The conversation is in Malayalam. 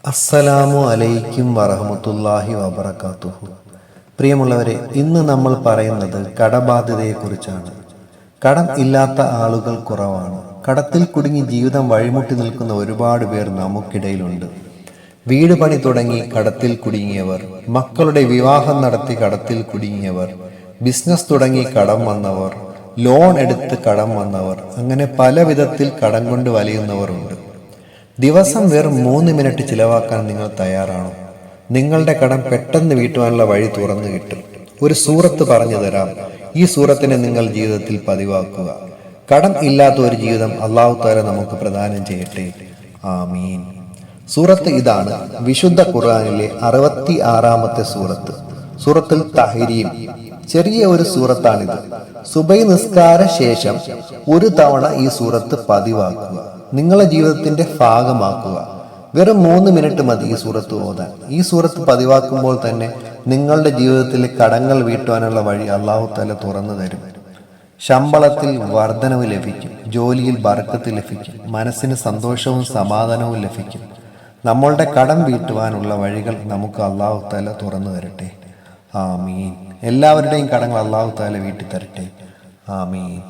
അസ്സലാമു അലൈക്കും വറഹ്മത്തുള്ളാഹി വബറകാതുഹു. പ്രിയമുള്ളവരെ, ഇന്ന് നമ്മൾ പറയുന്നത് കടബാധ്യതയെക്കുറിച്ചാണ്. കടം ഇല്ലാത്ത ആളുകൾ കുറവാണ്. കടത്തിൽ കുടുങ്ങി ജീവിതം വഴിമുട്ടി നിൽക്കുന്ന ഒരുപാട് പേർ നമുക്കിടയിലുണ്ട്. വീട് പണി തുടങ്ങി കടത്തിൽ കുടുങ്ങിയവർ, മക്കളുടെ വിവാഹം നടത്തി കടത്തിൽ കുടുങ്ങിയവർ, ബിസിനസ് തുടങ്ങി കടം വന്നവർ, ലോൺ എടുത്ത് കടം വന്നവർ, അങ്ങനെ പല വിധത്തിൽ കടം കൊണ്ട് വലയുന്നവരുണ്ട്. ദിവസം വെറും 3 മിനിറ്റ് ചിലവാക്കാൻ നിങ്ങൾ തയ്യാറാണോ? നിങ്ങളുടെ കടം പെട്ടെന്ന് വീട്ടുവാനുള്ള വഴി തുറന്നു കിട്ടും. ഒരു സൂറത്ത് പറഞ്ഞു തരാം. ഈ സൂറത്തിനെ നിങ്ങൾ ജീവിതത്തിൽ പതിവാക്കുക. കടം ഇല്ലാത്ത ഒരു ജീവിതം അല്ലാഹു തആല നമുക്ക് പ്രദാനം ചെയ്യട്ടെ. ആമീൻ. സൂറത്ത് ഇതാണ്. വിശുദ്ധ ഖുർആനിലെ 66-ാമത്തെ സൂറത്ത്, സൂറത്തുൽ തഹരീം. ചെറിയ ഒരു സൂറത്താണിത്. സുബഹി നിസ്കാര ശേഷം ഒരു തവണ ഈ സൂറത്ത് പതിവാക്കുക. നിങ്ങളുടെ ജീവിതത്തിന്റെ ഭാഗമാക്കുക. വെറും 3 മിനിറ്റ് മതി ഈ സൂറത്ത് ഓതാൻ. ഈ സൂറത്ത് പതിവാക്കുമ്പോൾ തന്നെ നിങ്ങളുടെ ജീവിതത്തിലെ കടങ്ങൾ വീട്ടുവാനുള്ള വഴി അല്ലാഹു തആല തുറന്നു തരും. ശമ്പളത്തിൽ വർധനവ് ലഭിക്കും, ജോലിയിൽ ബർക്കത്ത് ലഭിക്കും, മനസ്സിന് സന്തോഷവും സമാധാനവും ലഭിക്കും. നമ്മളുടെ കടം വീട്ടുവാനുള്ള വഴികൾ നമുക്ക് അല്ലാഹു തആല തുറന്നു തരട്ടെ. ആമീൻ. എല്ലാവരുടെയും കടങ്ങൾ അല്ലാഹു തആല വീട്ടി തരട്ടെ. ആമീൻ.